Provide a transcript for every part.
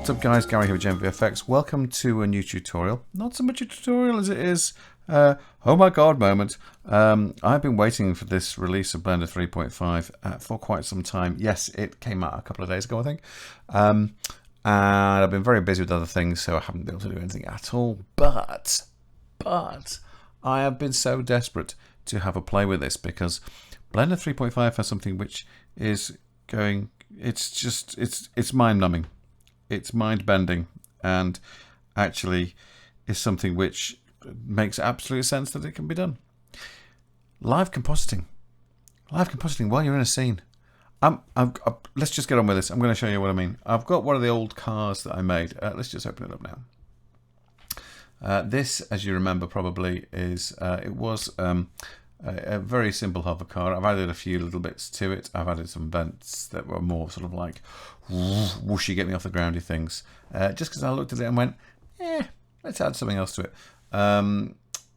What's up guys, Gary here with GenVFX. Welcome to a new tutorial. Not so much a tutorial as it is oh my god moment. I've been waiting for this release of Blender 3.5 for quite some time. Yes, it came out a couple of days ago I think. And I've been very busy with other things, so I haven't been able to do anything at all. But I have been so desperate to have a play with this because Blender 3.5 has something which is going, it's mind-numbing. It's mind-bending, and actually is something which makes absolute sense that it can be done. Live compositing. Live compositing while you're in a scene. Let's just get on with this. I'm going to show you what I mean. I've got one of the old cars that I made. Let's just open it up now. This, as you remember probably, is it was a very simple hover car. I've added a few little bits to it. I've added some vents that were more sort of like whooshy, get me off the groundy things. Just because I looked at it and went, let's add something else to it.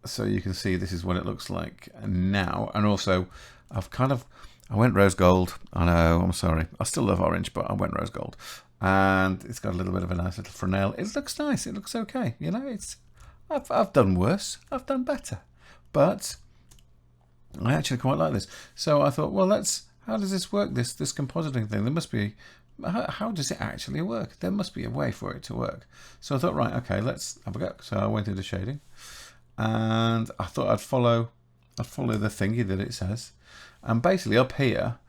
So you can see this is what it looks like now. And also, I went rose gold. I know, I'm sorry. I still love orange, but I went rose gold. And it's got a little bit of a nice little fresnel. It looks nice. It looks okay. You know, I've done worse. I've done better. But I actually quite like this. So I thought, well, how does this work, this compositing thing? There must be, how does it actually work? There must be a way for it to work. So I thought, right, okay, let's have a go. So I went into shading, and I thought I'd follow the thingy that it says. And basically up here,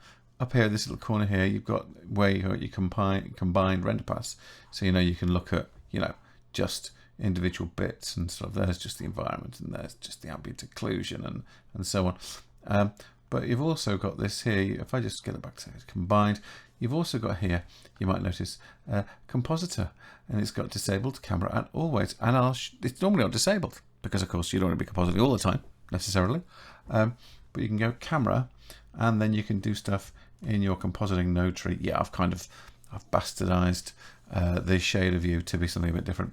this little corner here, you've got where you got your combined render paths. So, you know, you can look at, you know, just individual bits and stuff. There's just the environment, and there's just the ambient occlusion and so on. But you've also got this here. If I just get it back to combined, you've also got here, you might notice, Compositor, and it's got disabled camera and always. And it's normally not disabled because, of course, you don't want to be compositing all the time necessarily. But you can go camera, and then you can do stuff in your compositing node tree. Yeah, I've bastardized the shader view to be something a bit different.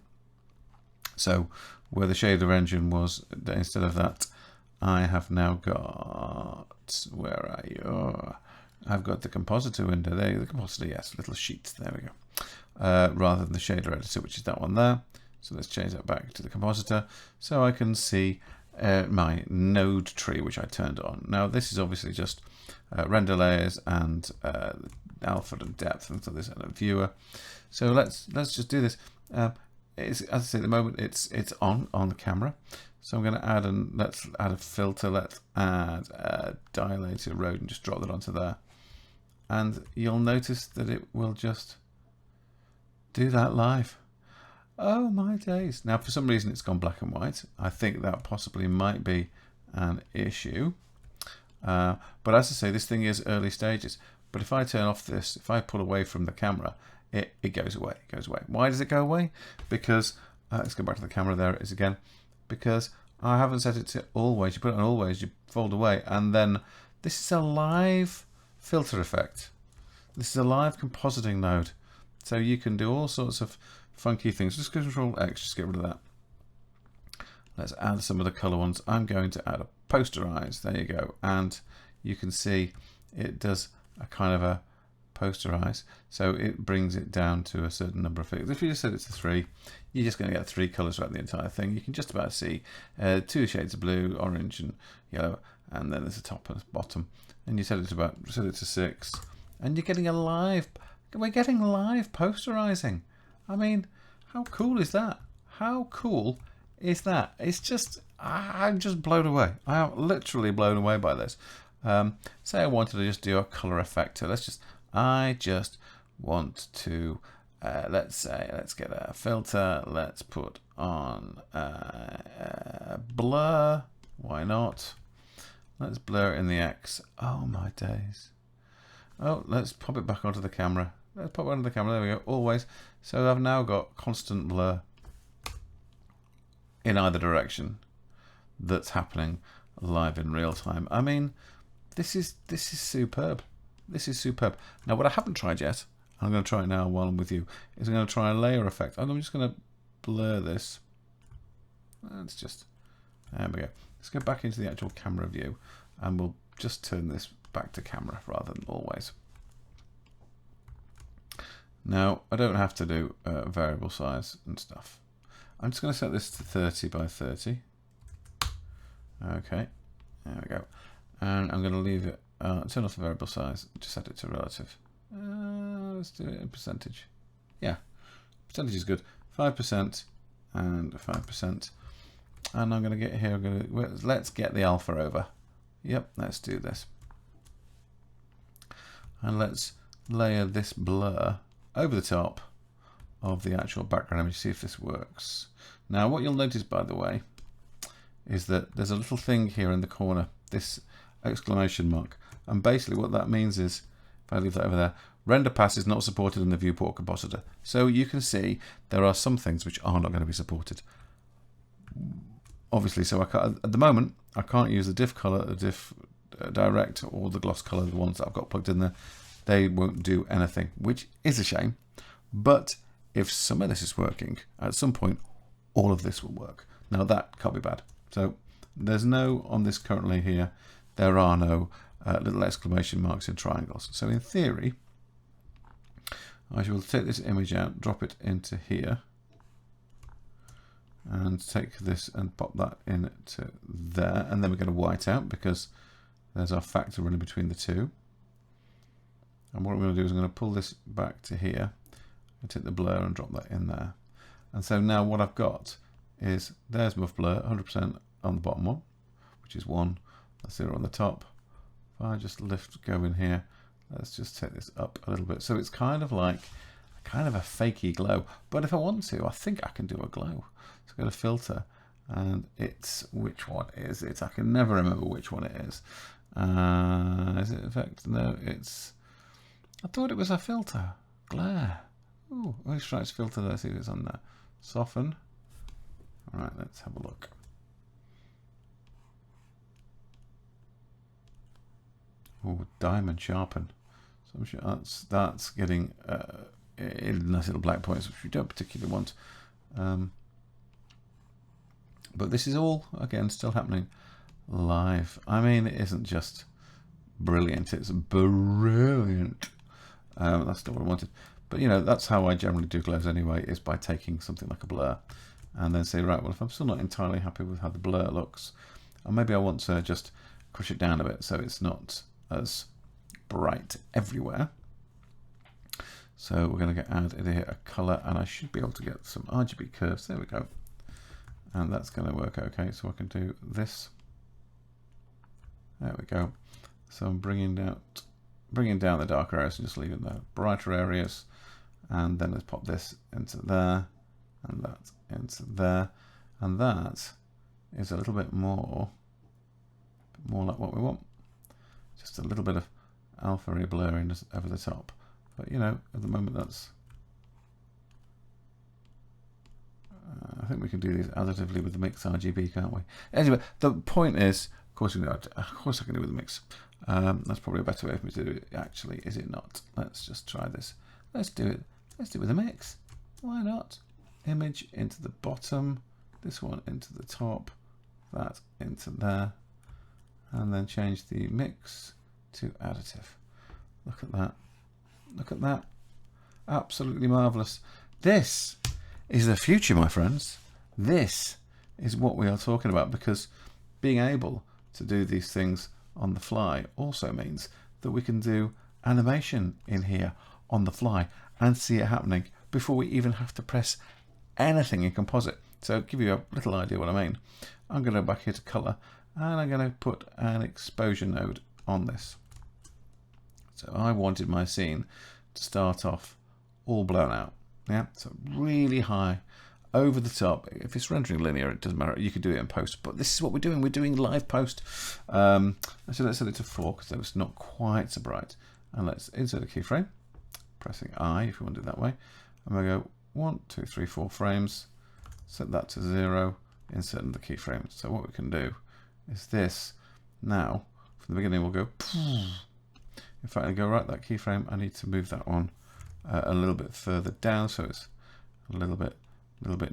So where the shader engine was, instead of that, I have now got, where are you? I've got the compositor window there, the compositor, yes, little sheets, there we go. Rather than the shader editor, which is that one there. So let's change that back to the compositor so I can see my node tree, which I turned on. Now this is obviously just render layers and alpha and depth and so this and a viewer. So let's just do this. As I say, at the moment it's on the camera, so I'm going to add let's add a filter. Let's add a dilated road and just drop that onto there, and you'll notice that it will just do that live. Oh my days! Now for some reason it's gone black and white. I think that possibly might be an issue, but as I say, this thing is early stages. But if I turn off this, if I pull away from the camera, it goes away. It goes away. Why does it go away? Because let's go back to the camera. There it is again. Because I haven't set it to always. You put it on always, you fold away, and then this is a live filter effect. This is a live compositing node, so you can do all sorts of funky things. Just Control X, just get rid of that. Let's add some of the color ones. I'm going to add a posterize. There you go, and you can see it does a kind of a posterize, so it brings it down to a certain number of figures. If you just set it to 3, you're just going to get 3 colors throughout the entire thing. You can just about see 2 shades of blue, orange and yellow, and then there's a top and a bottom, and you set it to 6, and you're getting we're getting live posterizing. I mean, how cool is that? How cool is that? It's just, I'm just blown away. I am literally blown away by this. Say I wanted to just do a color effect. So I just want to, let's get a filter. Let's put on blur. Why not? Let's blur it in the X. Oh my days. Oh, let's pop it back onto the camera. Let's pop it onto the camera. There we go. Always. So I've now got constant blur in either direction that's happening live in real time. I mean, this is superb. This is superb. Now, what I haven't tried yet, I'm going to try it now while I'm with you, is I'm going to try a layer effect. I'm just going to blur this. Let's just, there we go. Let's go back into the actual camera view, and we'll just turn this back to camera rather than always. Now, I don't have to do variable size and stuff. I'm just going to set this to 30 by 30. Okay, there we go. And I'm going to leave it, turn off the variable size, just set it to relative. Let's do it in percentage. Yeah, percentage is good. 5% and 5%. And I'm going to get here, let's get the alpha over. Yep, let's do this. And let's layer this blur over the top of the actual background image, see if this works. Now, what you'll notice, by the way, is that there's a little thing here in the corner, this exclamation mark. And basically what that means is, if I leave that over there, render pass is not supported in the viewport compositor. So you can see there are some things which are not going to be supported. Obviously, so I can't, at the moment, I can't use the diff color, the diff direct, or the gloss color, the ones that I've got plugged in there. They won't do anything, which is a shame. But if some of this is working, at some point, all of this will work. Now that can't be bad. So there's no, on this currently here, there are no little exclamation marks and triangles. So in theory, I shall take this image out, drop it into here, and take this and pop that into there. And then we're going to white out because there's our factor running between the two. And what I'm going to do is I'm going to pull this back to here and take the blur and drop that in there. And so now what I've got is there's my blur, 100% on the bottom one, which is 1, that's 0 on the top. If I just go in here, let's just take this up a little bit. So it's kind of like a fakey glow. But if I want to, I think I can do a glow. So go to filter, and it's, which one is it? I can never remember which one it is. Is it effect? No, it's, I thought it was a filter. Glare. Ooh, let's try its filter there, see if it's on there. Soften. All right, let's have a look. Oh, diamond sharpen. So I'm sure that's getting nice little black points, which we don't particularly want. But this is all, again, still happening live. I mean, it isn't just brilliant, it's brilliant. That's not what I wanted. But, you know, that's how I generally do glows anyway, is by taking something like a blur and then say, right, well, if I'm still not entirely happy with how the blur looks, or maybe I want to just crush it down a bit so it's not as bright everywhere. So we're going to add in here a color, and I should be able to get some RGB curves. There we go. And that's going to work okay. So I can do this. There we go. So I'm bringing down the darker areas and just leaving the brighter areas. And then let's pop this into there, and that into there. And that is a little bit more like what we want. Just a little bit of alpha blurring over the top. But, you know, at the moment that's... I think we can do these additively with the mix RGB, can't we? Anyway, the point is, of course I can do it with the mix. That's probably a better way for me to do it, actually, is it not? Let's just try this. Let's do it with a mix. Why not? Image into the bottom, this one into the top, that into there, and then change the mix to additive. Look at that. Look at that. Absolutely marvelous. This is the future, my friends. This is what we are talking about, because being able to do these things on the fly also means that we can do animation in here on the fly and see it happening before we even have to press anything in Composite. So give you a little idea what I mean. I'm going to go back here to color, and I'm going to put an exposure node on this. So I wanted my scene to start off all blown out. Yeah, so really high, over the top. If it's rendering linear, it doesn't matter. You can do it in post, but this is what we're doing. We're doing live post. So let's set it to 4 because it's not quite so bright. And let's insert a keyframe, pressing I if you want to do it that way. I'm going to go 1, 2, 3, 4 frames, set that to 0, insert the keyframe. So what we can do is this. Now, from the beginning, we'll go. In fact, I go right that keyframe. I need to move that one a little bit further down, so it's a little bit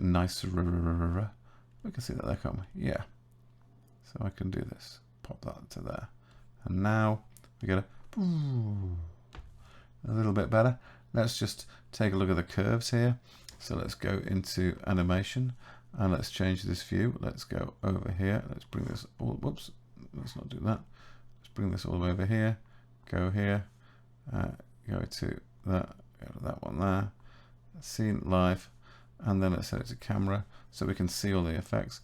nicer. We can see that there, can't we? Yeah. So I can do this. Pop that to there, and now we get a little bit better. let's just take a look at the curves here. So let's go into animation and let's change this view. Let's go over here. Let's bring this all, whoops, let's not do that. Let's bring this all over here. Go here, go to that one there. See live, and then let's set it to camera so we can see all the effects.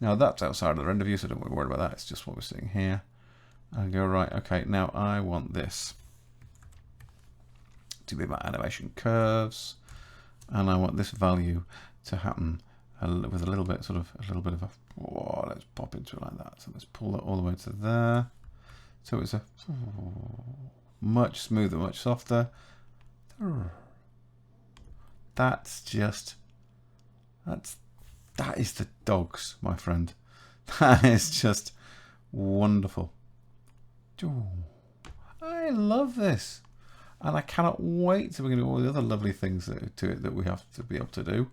Now that's outside of the render view, so don't worry about that. It's just what we're seeing here. And go right. Okay, now I want this to be my animation curves, and I want this value to happen with a little bit of a. Whoa, let's pop into it like that. So let's pull that all the way to there. So it's a much smoother, much softer. That is the dogs, my friend. That is just wonderful. I love this, and I cannot wait to bring all the other lovely things to it that we have to be able to do.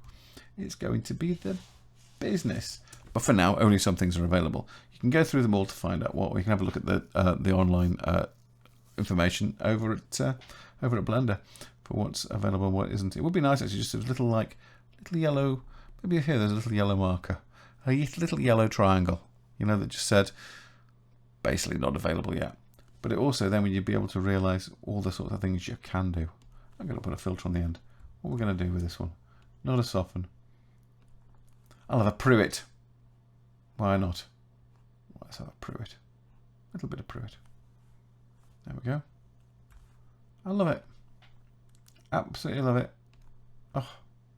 It's going to be the business. But for now, only some things are available. You can go through them all to find out what. We can have a look at the online information over at Blender for what's available and what isn't. It would be nice actually just a little yellow. Maybe here there's a little yellow marker, a little yellow triangle. You know, that just said basically not available yet. But it also then when you'd be able to realise all the sorts of things you can do. I'm going to put a filter on the end. What we're going to do with this one? Not a soften. I'll have a Pruitt. Why not? Let's have a Pruitt. A little bit of Pruitt. There we go. I love it. Absolutely love it. Oh,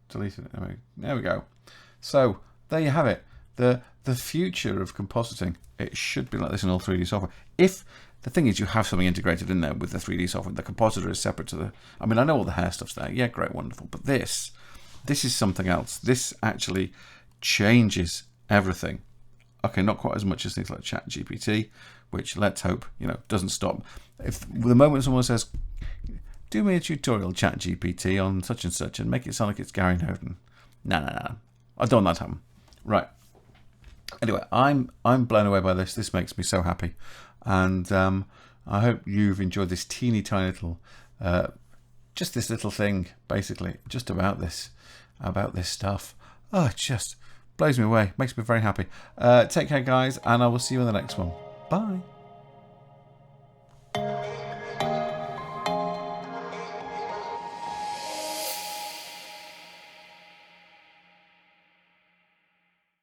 deleted it. There we go. So there you have it. The future of compositing. It should be like this in all 3D software. If the thing is, you have something integrated in there with the 3D software. The compositor is separate to the. I mean, I know all the hair stuff's there. Yeah, great, wonderful. But this is something else. This actually changes everything. Okay, not quite as much as things like ChatGPT, which let's hope doesn't stop. If the moment someone says, "Do me a tutorial, ChatGPT, on such and such," and make it sound like it's Gary Newton, no, I don't want that to happen. Right. Anyway, I'm blown away by this. This makes me so happy, and I hope you've enjoyed this teeny tiny little, just this little thing, basically, just about this stuff. Oh, it just blows me away. Makes me very happy. Take care, guys, and I will see you in the next one. Bye.